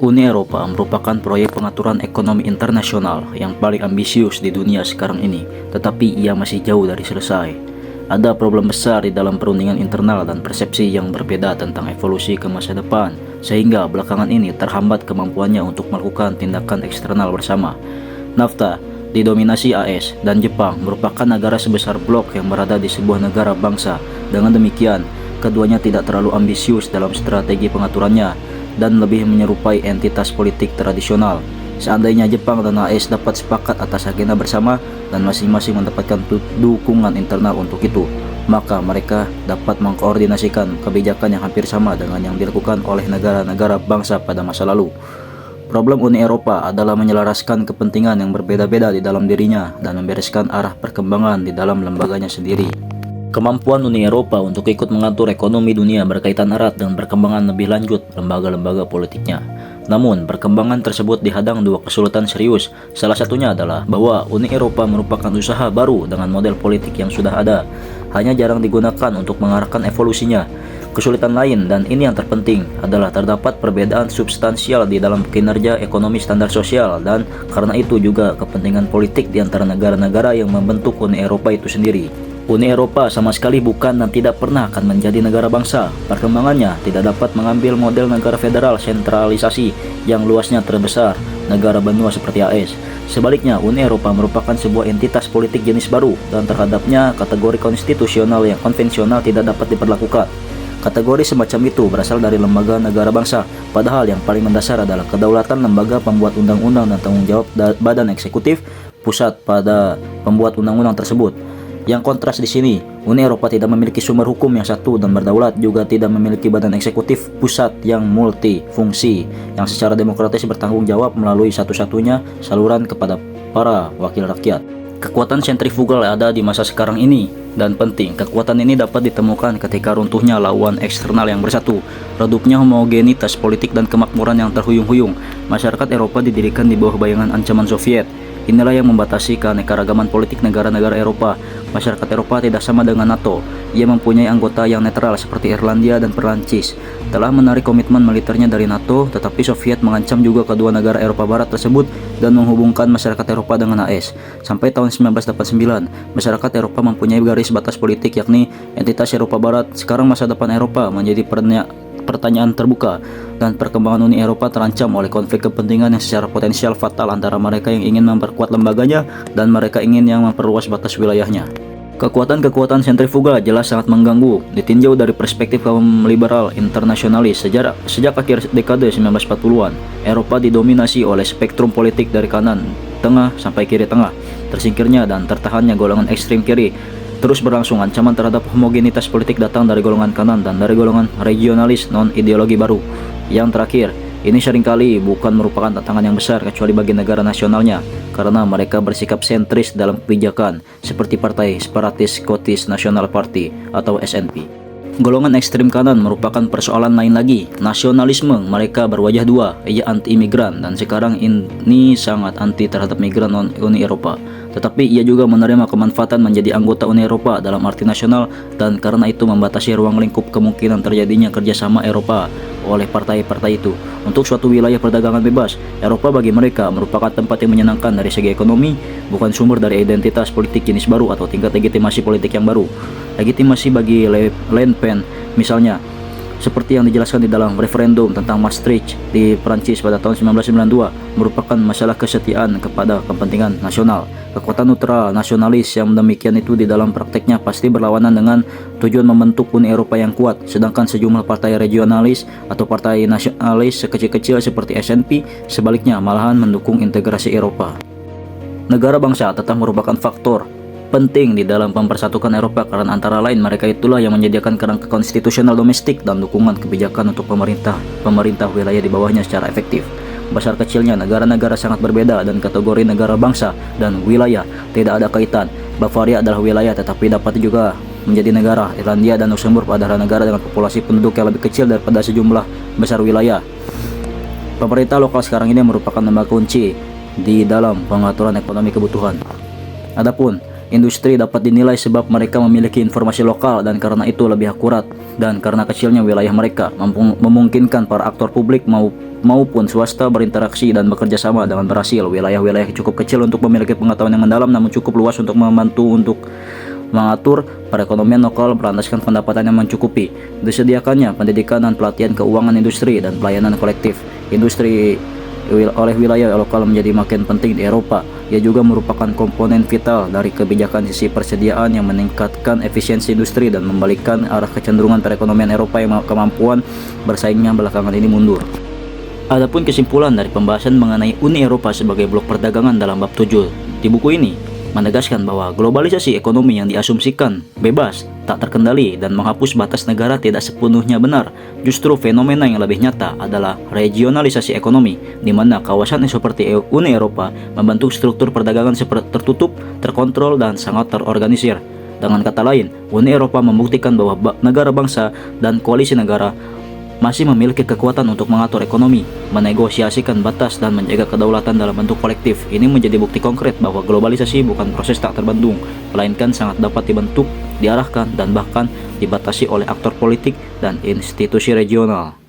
Uni Eropa merupakan proyek pengaturan ekonomi internasional yang paling ambisius di dunia sekarang ini, tetapi ia masih jauh dari selesai. Ada problem besar di dalam perundingan internal dan persepsi yang berbeda tentang evolusi ke masa depan, sehingga belakangan ini terhambat kemampuannya untuk melakukan tindakan eksternal bersama. NAFTA didominasi AS dan Jepang merupakan negara sebesar blok yang berada di sebuah negara bangsa. Dengan demikian, keduanya tidak terlalu ambisius dalam strategi pengaturannya dan lebih menyerupai entitas politik tradisional. Seandainya Jepang dan AS dapat sepakat atas agenda bersama dan masing-masing mendapatkan dukungan internal untuk itu, maka mereka dapat mengkoordinasikan kebijakan yang hampir sama dengan yang dilakukan oleh negara-negara bangsa pada masa lalu. Problem Uni Eropa adalah menyelaraskan kepentingan yang berbeda-beda di dalam dirinya dan membereskan arah perkembangan di dalam lembaganya sendiri. Kemampuan Uni Eropa untuk ikut mengatur ekonomi dunia berkaitan erat dengan perkembangan lebih lanjut lembaga-lembaga politiknya. Namun, perkembangan tersebut dihadang dua kesulitan serius. Salah satunya adalah bahwa Uni Eropa merupakan usaha baru dengan model politik yang sudah ada, hanya jarang digunakan untuk mengarahkan evolusinya. Kesulitan lain, dan ini yang terpenting, adalah terdapat perbedaan substansial di dalam kinerja ekonomi standar sosial, dan karena itu juga kepentingan politik di antara negara-negara yang membentuk Uni Eropa itu sendiri. Uni Eropa sama sekali bukan dan tidak pernah akan menjadi negara bangsa. Perkembangannya tidak dapat mengambil model negara federal sentralisasi yang luasnya terbesar, negara benua seperti AS. Sebaliknya, Uni Eropa merupakan sebuah entitas politik jenis baru, dan terhadapnya kategori konstitusional yang konvensional tidak dapat diperlakukan. Kategori semacam itu berasal dari lembaga negara bangsa, padahal yang paling mendasar adalah kedaulatan lembaga pembuat undang-undang dan tanggung jawab badan eksekutif pusat pada pembuat undang-undang tersebut. Yang kontras di sini, Uni Eropa tidak memiliki sumber hukum yang satu dan berdaulat, juga tidak memiliki badan eksekutif pusat yang multifungsi, yang secara demokratis bertanggung jawab melalui satu-satunya saluran kepada para wakil rakyat. Kekuatan sentrifugal ada di masa sekarang ini, dan penting, kekuatan ini dapat ditemukan ketika runtuhnya lawan eksternal yang bersatu, redupnya homogenitas politik dan kemakmuran yang terhuyung-huyung. Masyarakat Eropa didirikan di bawah bayangan ancaman Soviet. Inilah yang membatasi keanekaragaman politik negara-negara Eropa. Masyarakat Eropa tidak sama dengan NATO. Ia mempunyai anggota yang netral seperti Irlandia dan Perancis. Telah menarik komitmen militernya dari NATO, tetapi Soviet mengancam juga kedua negara Eropa Barat tersebut dan menghubungkan masyarakat Eropa dengan AS. Sampai tahun 1989, masyarakat Eropa mempunyai garis batas politik, yakni entitas Eropa Barat. Sekarang masa depan Eropa menjadi pertanyaan terbuka, dan perkembangan Uni Eropa terancam oleh konflik kepentingan yang secara potensial fatal antara mereka yang ingin memperkuat lembaganya dan mereka ingin yang memperluas batas wilayahnya. Kekuatan-kekuatan sentrifugal jelas sangat mengganggu. Ditinjau dari perspektif kaum liberal internasionalis, sejak akhir dekade 1940-an, Eropa didominasi oleh spektrum politik dari kanan, tengah, sampai kiri tengah. Tersingkirnya dan tertahannya golongan ekstrim kiri terus berlangsung. Ancaman terhadap homogenitas politik datang dari golongan kanan dan dari golongan regionalis non-ideologi baru. Yang terakhir, ini seringkali bukan merupakan tantangan yang besar kecuali bagi negara nasionalnya, karena mereka bersikap sentris dalam kebijakan, seperti Partai Separatis Scottish National Party atau SNP. Golongan ekstrem kanan merupakan persoalan lain lagi. Nasionalisme mereka berwajah dua, ia anti-imigran, dan sekarang ini sangat anti terhadap migran non-Uni Eropa. Tetapi ia juga menerima kemanfaatan menjadi anggota Uni Eropa dalam arti nasional, dan karena itu membatasi ruang lingkup kemungkinan terjadinya kerjasama Eropa oleh partai-partai itu untuk suatu wilayah perdagangan bebas. Eropa bagi mereka merupakan tempat yang menyenangkan dari segi ekonomi, bukan sumber dari identitas politik jenis baru atau tingkat legitimasi politik yang baru. Legitimasi bagi Le Pen misalnya, seperti yang dijelaskan di dalam referendum tentang Maastricht di Prancis pada tahun 1992, merupakan masalah kesetiaan kepada kepentingan nasional. Kekuatan neutral nasionalis yang demikian itu di dalam prakteknya pasti berlawanan dengan tujuan membentuk Uni Eropa yang kuat, sedangkan sejumlah partai regionalis atau partai nasionalis sekecil-kecil seperti SNP sebaliknya malahan mendukung integrasi Eropa. Negara bangsa tetap merupakan faktor penting di dalam mempersatukan Eropa, karena antara lain mereka itulah yang menyediakan kerangka konstitusional domestik dan dukungan kebijakan untuk pemerintah wilayah di bawahnya secara efektif. Besar kecilnya negara-negara sangat berbeda, dan kategori negara bangsa dan wilayah tidak ada kaitan. Bavaria adalah wilayah tetapi dapat juga menjadi negara. Irlandia dan Luxembourg adalah negara dengan populasi penduduk yang lebih kecil daripada sejumlah besar wilayah. Pemerintah lokal sekarang ini merupakan lembaga kunci di dalam pengaturan ekonomi kebutuhan. Adapun Industri dapat dinilai sebab mereka memiliki informasi lokal dan karena itu lebih akurat, dan karena kecilnya wilayah mereka memungkinkan para aktor publik maupun swasta berinteraksi dan bekerja sama dengan berhasil. Wilayah-wilayah cukup kecil untuk memiliki pengetahuan yang mendalam namun cukup luas untuk membantu untuk mengatur perekonomian lokal berlandaskan pendapatan yang mencukupi. Disediakannya pendidikan dan pelatihan keuangan industri dan pelayanan kolektif. Industri oleh wilayah lokal menjadi makin penting di Eropa. Ia juga merupakan komponen vital dari kebijakan sisi persediaan yang meningkatkan efisiensi industri dan membalikkan arah kecenderungan perekonomian Eropa yang kemampuan bersaingnya belakangan ini mundur. Adapun kesimpulan dari pembahasan mengenai Uni Eropa sebagai blok perdagangan dalam bab 7 di buku ini menegaskan bahwa globalisasi ekonomi yang diasumsikan bebas, tak terkendali, dan menghapus batas negara tidak sepenuhnya benar. Justru fenomena yang lebih nyata adalah regionalisasi ekonomi, di mana kawasan seperti Uni Eropa membentuk struktur perdagangan tertutup, terkontrol, dan sangat terorganisir. Dengan kata lain, Uni Eropa membuktikan bahwa negara bangsa dan koalisi negara masih memiliki kekuatan untuk mengatur ekonomi, menegosiasikan batas, dan menjaga kedaulatan dalam bentuk kolektif. Ini menjadi bukti konkret bahwa globalisasi bukan proses tak terbendung, melainkan sangat dapat dibentuk, diarahkan, dan bahkan dibatasi oleh aktor politik dan institusi regional.